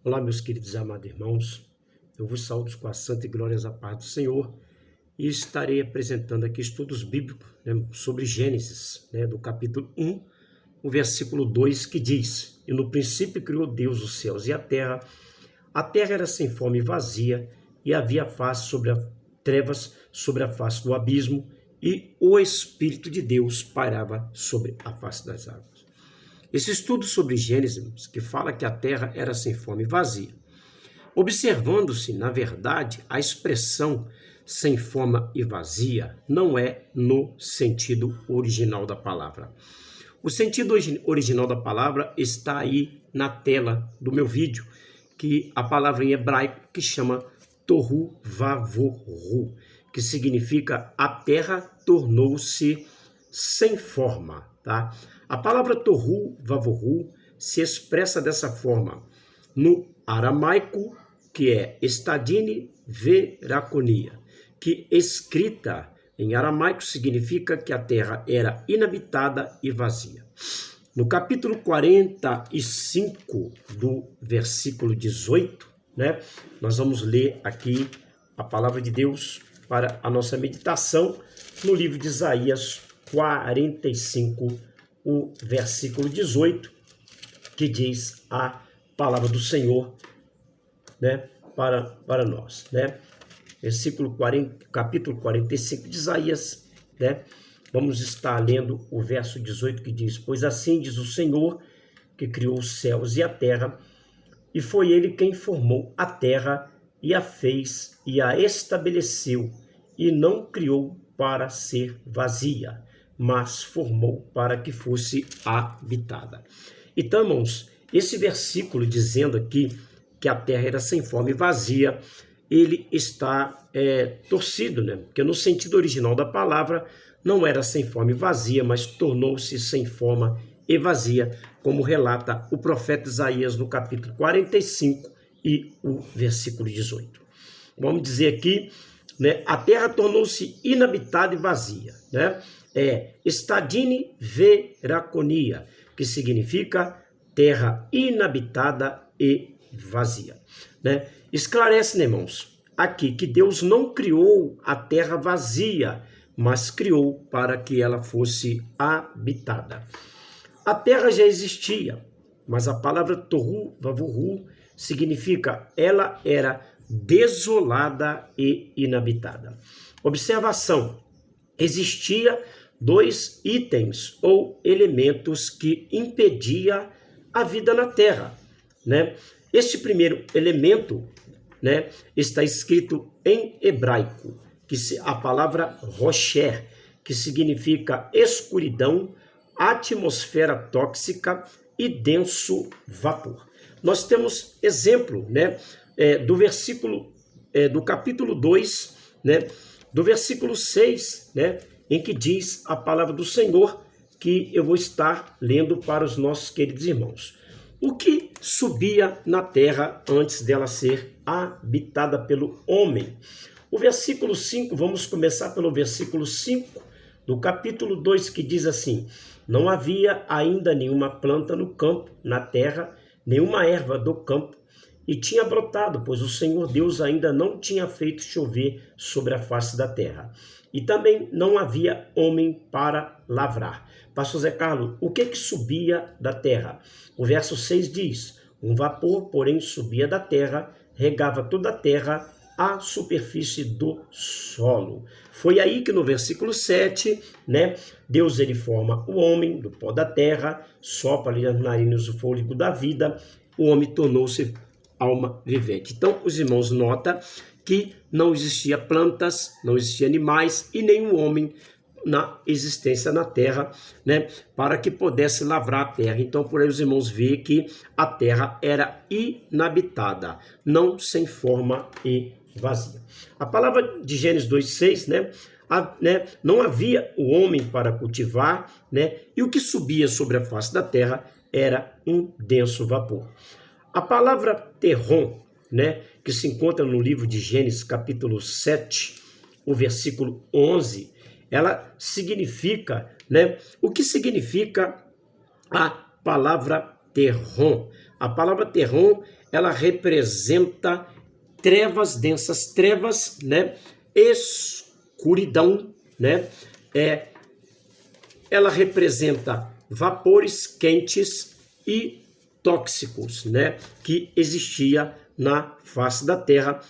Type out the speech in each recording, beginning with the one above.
Olá, meus queridos e amados irmãos, eu vos saúdo com a santa e gloriosa paz do Senhor e estarei apresentando aqui estudos bíblicos, sobre Gênesis, do capítulo 1, o versículo 2, que diz: E no princípio criou Deus os céus e a terra era sem forma e vazia, e havia trevas sobre a face do abismo, e o Espírito de Deus pairava sobre a face das águas. Esse estudo sobre Gênesis, que fala que a terra era sem forma e vazia, observando-se, na verdade, a expressão sem forma e vazia não é no sentido original da palavra. O sentido original da palavra está aí na tela do meu vídeo, que a palavra em hebraico que chama tohu vavohu, que significa a terra tornou-se sem forma, tá? A palavra tohu vavohu se expressa dessa forma no aramaico, que é estadine veraconia, que escrita em aramaico significa que a terra era inabitada e vazia. No capítulo 45 do versículo 18, nós vamos ler aqui a palavra de Deus para a nossa meditação no livro de Isaías 45, o versículo 18, que diz a palavra do Senhor, para nós, capítulo 45 de Isaías, vamos estar lendo o verso 18 que diz: Pois assim diz o Senhor, que criou os céus e a terra, e foi ele quem formou a terra e a fez e a estabeleceu, e não criou para ser vazia, mas formou para que fosse habitada. Então, irmãos, esse versículo dizendo aqui que a terra era sem forma e vazia, ele está torcido, porque no sentido original da palavra não era sem forma e vazia, mas tornou-se sem forma e vazia, como relata o profeta Isaías no capítulo 45 e o versículo 18. Vamos dizer aqui, a terra tornou-se inabitada e vazia, estadine veraconia, que significa terra inabitada e vazia. Esclarece, irmãos, aqui que Deus não criou a terra vazia, mas criou para que ela fosse habitada. A terra já existia, mas a palavra tohu vavohu significa ela era desolada e inabitada. Observação: existia dois itens ou elementos que impedia a vida na terra, Este primeiro elemento, está escrito em hebraico, a palavra rocher, que significa escuridão, atmosfera tóxica e denso vapor. Nós temos exemplo, do versículo, do capítulo 2, do versículo 6, em que diz a palavra do Senhor, que eu vou estar lendo para os nossos queridos irmãos. O que subia na terra antes dela ser habitada pelo homem? O versículo 5, vamos começar pelo versículo 5 do capítulo 2, que diz assim: Não havia ainda nenhuma planta no campo, na terra, nenhuma erva do campo, e tinha brotado, pois o Senhor Deus ainda não tinha feito chover sobre a face da terra. E também não havia homem para lavrar. Pastor Zé Carlos, o que subia da terra? O verso 6 diz: Um vapor, porém, subia da terra, regava toda a terra, a superfície do solo. Foi aí que no versículo 7, Deus ele forma o homem do pó da terra, sopra-lhe nas narinas o fôlego da vida, o homem tornou-se alma vivente. Então, os irmãos notam que não existia plantas, não existia animais e nenhum homem na existência na terra, para que pudesse lavrar a terra. Então, por aí os irmãos veem que a terra era inabitada, não sem forma e vazia. A palavra de Gênesis 2:6, não havia o homem para cultivar, e o que subia sobre a face da terra era um denso vapor. A palavra terron, que se encontra no livro de Gênesis, capítulo 7, o versículo 11, ela significa, o que significa a palavra terron? A palavra terron, ela representa trevas densas, trevas, né? Escuridão, né? Ela representa vapores quentes e tóxicos, né? Que existia na face da terra.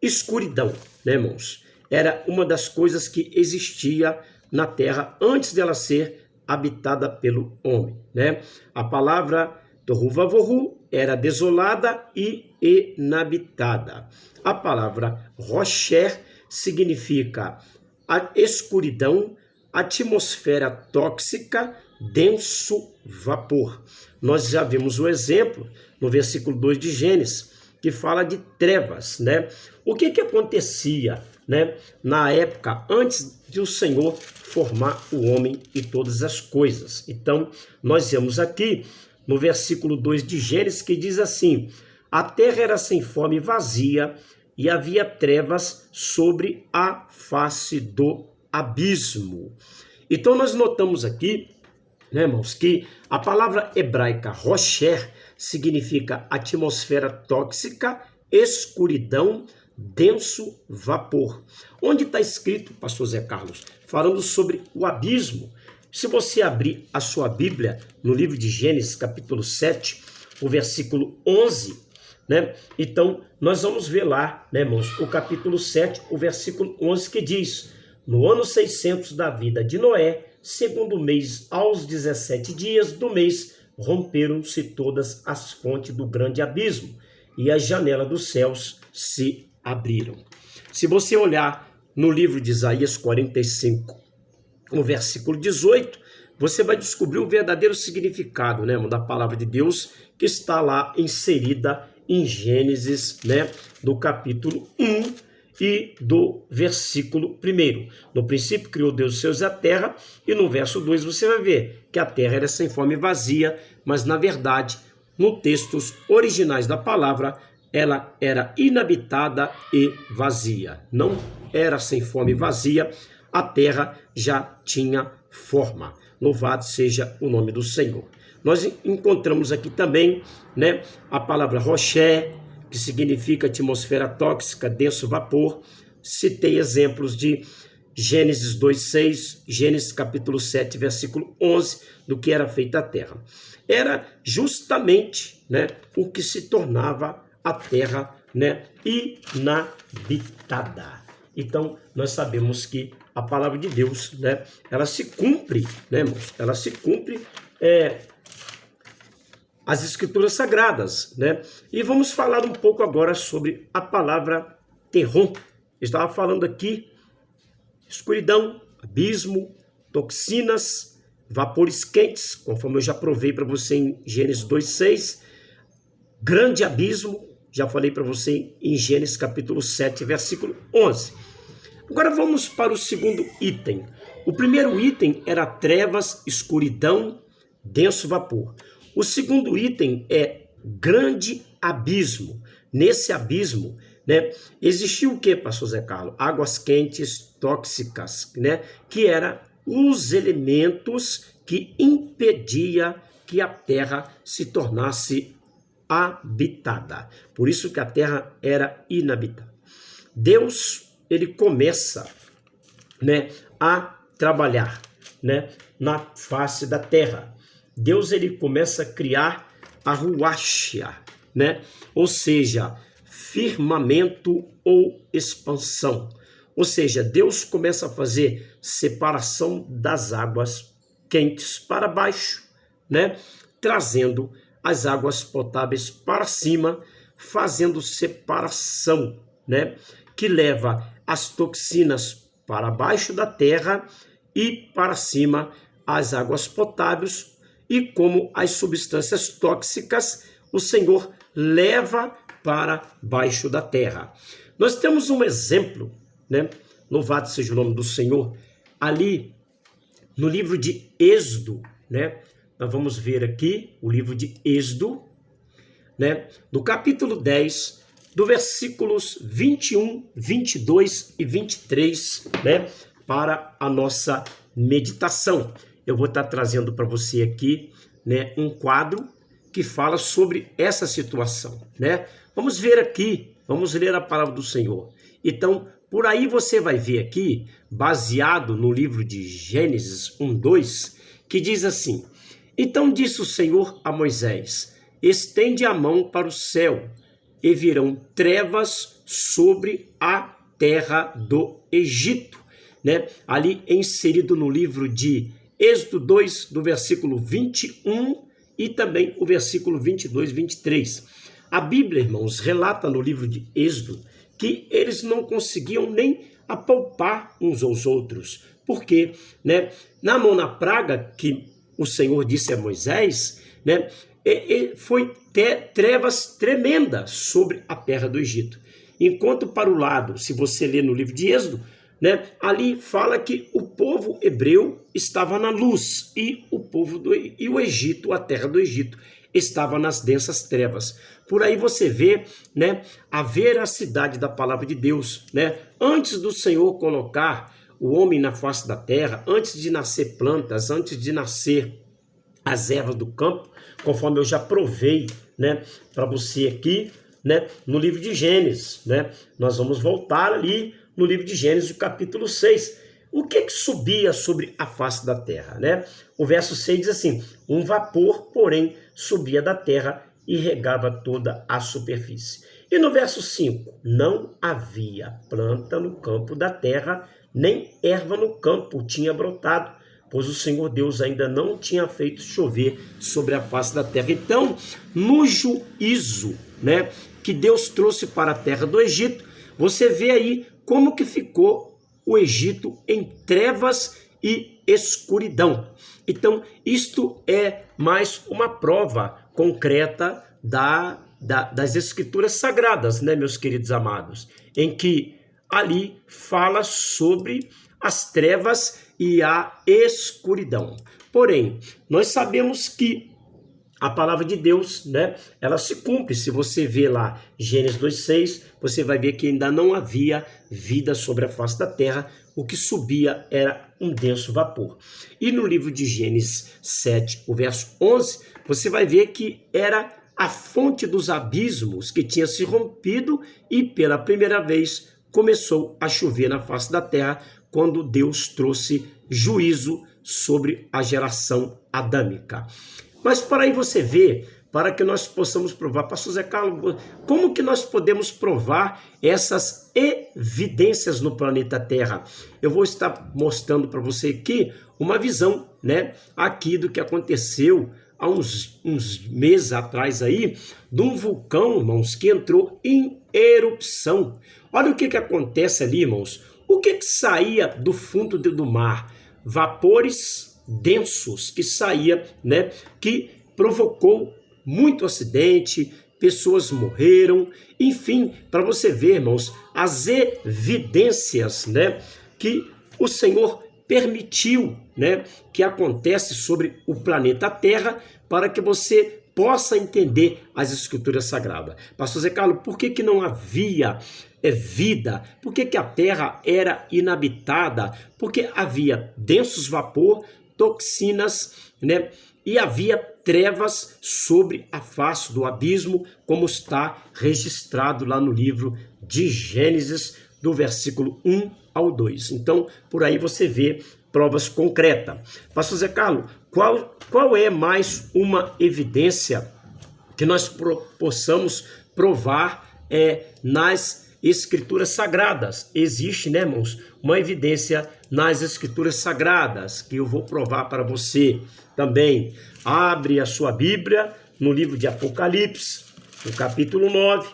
Escuridão, né, irmãos? Era uma das coisas que existia na terra antes dela ser habitada pelo homem, né? A palavra tohu vavohu era desolada e inabitada. A palavra rocher significa a escuridão, atmosfera tóxica, denso vapor. Nós já vimos o exemplo no versículo 2 de Gênesis, que fala de trevas, né? O que acontecia, né, na época antes de o Senhor formar o homem e todas as coisas? Então, nós vemos aqui no versículo 2 de Gênesis que diz assim: a terra era sem forma e vazia, e havia trevas sobre a face do abismo. Então, nós notamos aqui, né, irmãos, que a palavra hebraica rocher significa atmosfera tóxica, escuridão, denso vapor. Onde está escrito, pastor Zé Carlos, falando sobre o abismo? Se você abrir a sua Bíblia no livro de Gênesis, capítulo 7, o versículo 11, né? Então, nós vamos ver lá, né, irmãos, o capítulo 7, o versículo 11, que diz: no ano 600 da vida de Noé, segundo mês, aos 17 dias do mês, romperam-se todas as fontes do grande abismo, e as janelas dos céus se abriram. Se você olhar no livro de Isaías 45, no versículo 18, você vai descobrir o verdadeiro significado, né, da palavra de Deus, que está lá inserida em Gênesis, né, do capítulo 1 e do versículo 1. No princípio criou Deus os céus e a terra, e no verso 2 você vai ver que a terra era sem forma e vazia, mas na verdade, nos textos originais da palavra, ela era inabitada e vazia. Não era sem forma e vazia, a terra já tinha forma. Louvado seja o nome do Senhor. Nós encontramos aqui também, né, a palavra rocher, que significa atmosfera tóxica, denso vapor. Citei exemplos de Gênesis 2:6, Gênesis capítulo 7, versículo 11, do que era feita a terra. Era justamente, né, o que se tornava a terra, né, inabitada. Então, nós sabemos que a palavra de Deus, né, ela se cumpre, né, irmãos? Ela se cumpre, as escrituras sagradas, né? E vamos falar um pouco agora sobre a palavra terron. Estava falando aqui escuridão, abismo, toxinas, vapores quentes, conforme eu já provei para você em Gênesis 2:6, grande abismo, já falei para você em Gênesis capítulo 7, versículo 11. Agora vamos para o segundo item. O primeiro item era trevas, escuridão, denso vapor. O segundo item é grande abismo. Nesse abismo, né, existia o que, pastor Zé Carlos? Águas quentes, tóxicas, né, que eram os elementos que impedia que a terra se tornasse habitada. Por isso que a terra era inabitável. Deus, ele começa, né, a trabalhar, né, na face da terra. Deus, ele começa a criar a ruachia, né? Ou seja, firmamento ou expansão. Ou seja, Deus começa a fazer separação das águas quentes para baixo, né? Trazendo as águas potáveis para cima, fazendo separação, né? Que leva as toxinas para baixo da terra e para cima as águas potáveis. E como as substâncias tóxicas, o Senhor leva para baixo da terra. Nós temos um exemplo, né? Louvado seja o nome do Senhor, ali no livro de Êxodo, né? Nós vamos ver aqui o livro de Êxodo, né? Do capítulo 10, do versículos 21, 22 e 23, né? Para a nossa meditação. Eu vou estar trazendo para você aqui, né, um quadro que fala sobre essa situação, né? Vamos ver aqui, vamos ler a palavra do Senhor. Então, por aí você vai ver aqui, baseado no livro de Gênesis 1:2, que diz assim: Então disse o Senhor a Moisés: Estende a mão para o céu, e virão trevas sobre a terra do Egito, né? Ali inserido no livro de Êxodo 2, do versículo 21 e também o versículo 22, 23. A Bíblia, irmãos, relata no livro de Êxodo que eles não conseguiam nem apalpar uns aos outros. Por quê? Né? Na mão na praga que o Senhor disse a Moisés, né? Foi trevas tremendas sobre a terra do Egito. Enquanto para o lado, se você ler no livro de Êxodo, né, ali fala que o povo hebreu estava na luz e o Egito, a terra do Egito, estava nas densas trevas. Por aí você vê, né, a veracidade da palavra de Deus, né? Antes do Senhor colocar o homem na face da terra, antes de nascer plantas, antes de nascer as ervas do campo, conforme eu já provei, né, para você aqui, né, no livro de Gênesis, né? Nós vamos voltar ali no livro de Gênesis, o capítulo 6. O que subia sobre a face da terra, né? O verso 6 diz assim: um vapor, porém, subia da terra e regava toda a superfície. E no verso 5, não havia planta no campo da terra, nem erva no campo tinha brotado, pois o Senhor Deus ainda não tinha feito chover sobre a face da terra. Então, no juízo, né, que Deus trouxe para a terra do Egito, você vê aí como que ficou o Egito em trevas e escuridão. Então, isto é mais uma prova concreta das Escrituras Sagradas, né, meus queridos amados, em que ali fala sobre as trevas e a escuridão. Porém, nós sabemos que a palavra de Deus, né, ela se cumpre. Se você vê lá Gênesis 2:6, você vai ver que ainda não havia vida sobre a face da terra, o que subia era um denso vapor. E no livro de Gênesis 7, o verso 11, você vai ver que era a fonte dos abismos que tinha se rompido e pela primeira vez começou a chover na face da terra, quando Deus trouxe juízo sobre a geração adâmica. Mas para aí você ver, para que nós possamos provar, pastor Zé Carlos, como que nós podemos provar essas evidências no planeta Terra? Eu vou estar mostrando para você aqui uma visão, né, aqui do que aconteceu há uns meses atrás aí, de um vulcão, irmãos, que entrou em erupção. Olha o que acontece ali, irmãos. O que saía do fundo do mar? Vapores densos que saía, né, que provocou muito acidente, pessoas morreram, enfim, para você ver, irmãos, as evidências, né, que o Senhor permitiu, né, que acontece sobre o planeta Terra, para que você possa entender as Escrituras Sagradas. Pastor Zé Carlos, por que não havia vida? Por que a Terra era inabitada? Porque havia densos vapor, toxinas, né? E havia trevas sobre a face do abismo, como está registrado lá no livro de Gênesis, do versículo 1 ao 2. Então, por aí você vê provas concretas. Pastor Zé Carlos, qual é mais uma evidência que nós possamos provar nas Escrituras Sagradas? Existe, né, irmãos, uma evidência nas Escrituras Sagradas, que eu vou provar para você também. Abre a sua Bíblia no livro de Apocalipse, no capítulo 9,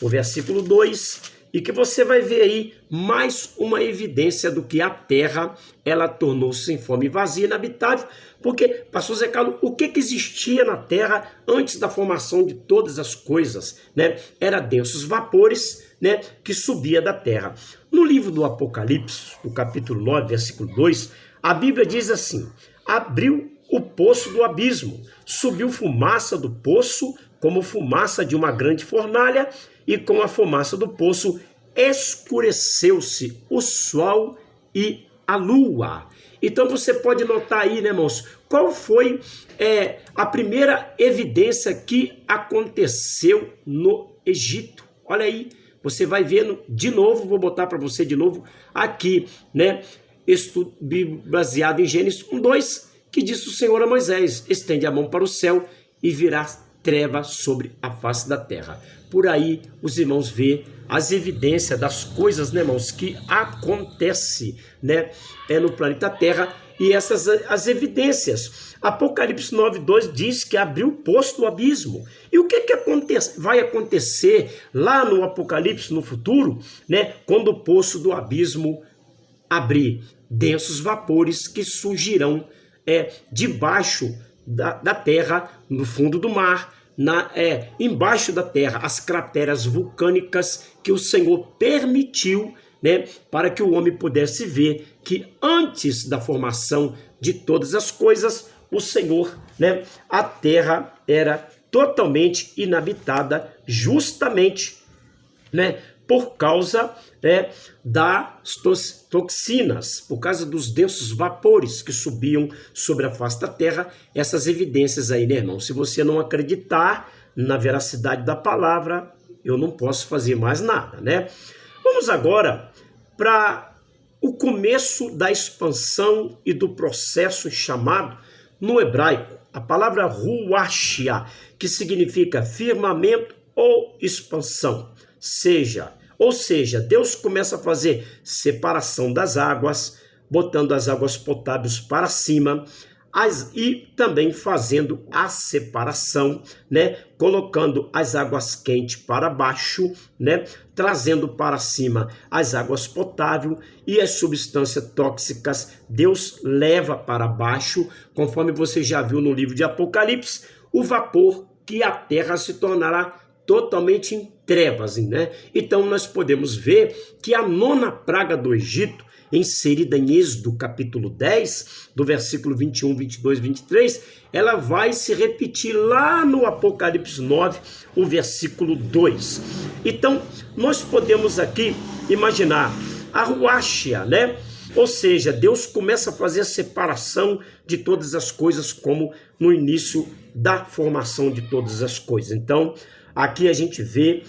o versículo 2, e que você vai ver aí mais uma evidência do que a terra, ela tornou-se sem forma e vazia, inabitável. Porque, pastor Zé Carlos, o que existia na terra antes da formação de todas as coisas, né? Era densos vapores, né, que subia da terra. No livro do Apocalipse, no capítulo 9, versículo 2, a Bíblia diz assim: abriu o poço do abismo, subiu fumaça do poço, como fumaça de uma grande fornalha, e com a fumaça do poço escureceu-se o sol e a lua. Então você pode notar aí, né, irmãos, qual foi a primeira evidência que aconteceu no Egito. Olha aí, você vai vendo de novo, vou botar para você de novo aqui, né, estudo baseado em Gênesis 1:2, que disse o Senhor a Moisés: estende a mão para o céu e virá treva sobre a face da terra. Por aí os irmãos vê as evidências das coisas, né, irmãos, que acontece, né, no planeta Terra, e essas as evidências. Apocalipse 9:2 diz que abriu o poço do abismo. E o que vai acontecer lá no Apocalipse no futuro, né, quando o poço do abismo abrir? Densos vapores que surgirão debaixo da terra, no fundo do mar, embaixo da terra, as crateras vulcânicas que o Senhor permitiu, né, para que o homem pudesse ver que antes da formação de todas as coisas, o Senhor, né, a terra era totalmente inabitada, justamente, né, por causa das toxinas, por causa dos densos vapores que subiam sobre a face da terra. Essas evidências aí, né, irmão? Se você não acreditar na veracidade da palavra, eu não posso fazer mais nada, né? Vamos agora para o começo da expansão e do processo chamado, no hebraico, a palavra ruachia, que significa firmamento ou expansão. Ou seja, Deus começa a fazer separação das águas, botando as águas potáveis para cima, e também fazendo a separação, né, colocando as águas quentes para baixo, né, trazendo para cima as águas potáveis, e as substâncias tóxicas Deus leva para baixo, conforme você já viu no livro de Apocalipse, o vapor que a terra se tornará totalmente em trevas, né? Então nós podemos ver que a nona praga do Egito, inserida em Êxodo capítulo 10, do versículo 21, 22, 23, ela vai se repetir lá no Apocalipse 9, o versículo 2. Então nós podemos aqui imaginar a ruachia, né? Ou seja, Deus começa a fazer a separação de todas as coisas, como no início da formação de todas as coisas. Então, aqui a gente vê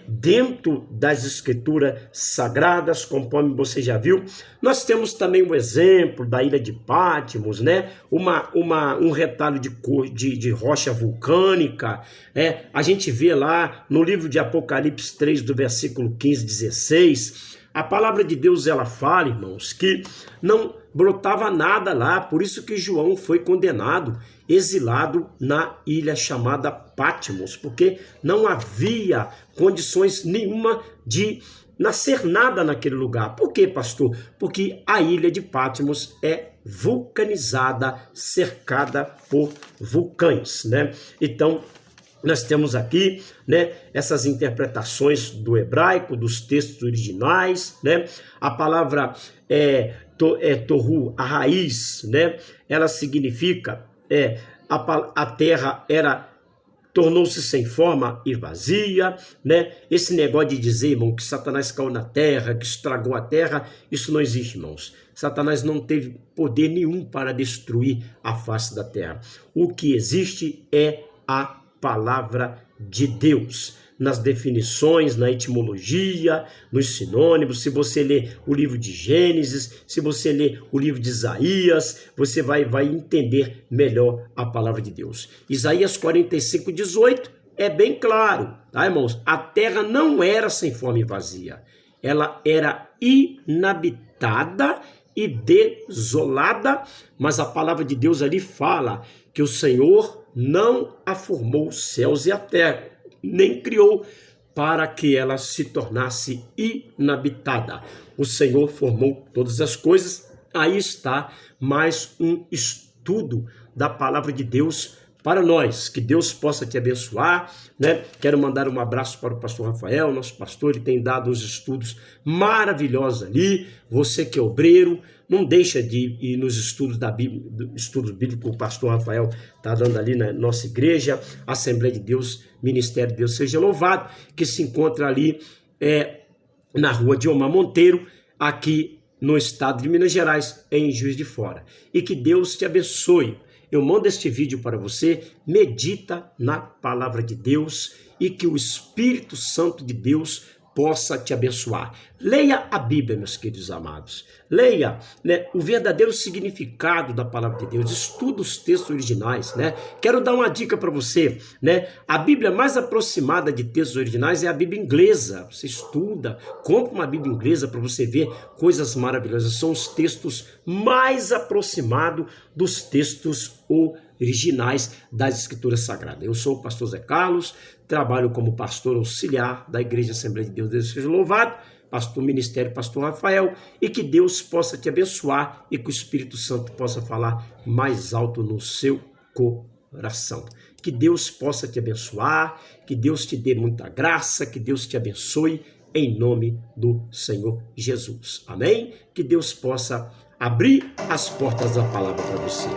dentro das escrituras sagradas, conforme você já viu, nós temos também um exemplo da ilha de Patmos, né? Um retalho de rocha vulcânica. A gente vê lá no livro de Apocalipse 3, do versículo 15, 16, a palavra de Deus, ela fala, irmãos, que não brotava nada lá, por isso que João foi condenado, exilado na ilha chamada Patmos, porque não havia condições nenhuma de nascer nada naquele lugar. Por quê, pastor? Porque a ilha de Patmos é vulcanizada, cercada por vulcões, né? Então, nós temos aqui, né, essas interpretações do hebraico, dos textos originais, né? A palavra Tohu, a raiz, né? Ela significa a terra tornou-se sem forma e vazia, né? Esse negócio de dizer, irmão, que Satanás caiu na terra, que estragou a terra, isso não existe, irmãos. Satanás não teve poder nenhum para destruir a face da terra. O que existe é a palavra de Deus, nas definições, na etimologia, nos sinônimos. Se você ler o livro de Gênesis, se você ler o livro de Isaías, você vai entender melhor a palavra de Deus. Isaías 45:18 é bem claro, tá, irmãos? A terra não era sem forma e vazia, ela era inabitada e desolada, mas a palavra de Deus ali fala que o Senhor não aformou os céus e a terra, nem criou para que ela se tornasse inabitada. O Senhor formou todas as coisas. Aí está mais um estudo da palavra de Deus para nós. Que Deus possa te abençoar, né? Quero mandar um abraço para o pastor Rafael, nosso pastor. Ele tem dado uns estudos maravilhosos ali. Você que é obreiro, não deixa de ir nos estudos da Bíblia, estudos bíblicos que o pastor Rafael está dando ali na nossa igreja, Assembleia de Deus, Ministério de Deus seja louvado, que se encontra ali na rua Diomar Monteiro, aqui no estado de Minas Gerais, em Juiz de Fora. E que Deus te abençoe. Eu mando este vídeo para você, medita na palavra de Deus e que o Espírito Santo de Deus possa te abençoar. Leia a Bíblia, meus queridos amados. Leia, o verdadeiro significado da palavra de Deus. Estuda os textos originais, Quero dar uma dica para você, A Bíblia mais aproximada de textos originais é a Bíblia inglesa. Você estuda, compra uma Bíblia inglesa para você ver coisas maravilhosas. São os textos mais aproximados dos textos originais das Escrituras Sagradas. Eu sou o pastor Zé Carlos, trabalho como pastor auxiliar da Igreja Assembleia de Deus seja louvado, pastor ministério, pastor Rafael, e que Deus possa te abençoar e que o Espírito Santo possa falar mais alto no seu coração. Que Deus possa te abençoar, que Deus te dê muita graça, que Deus te abençoe em nome do Senhor Jesus. Amém? Que Deus possa abrir as portas da palavra para você.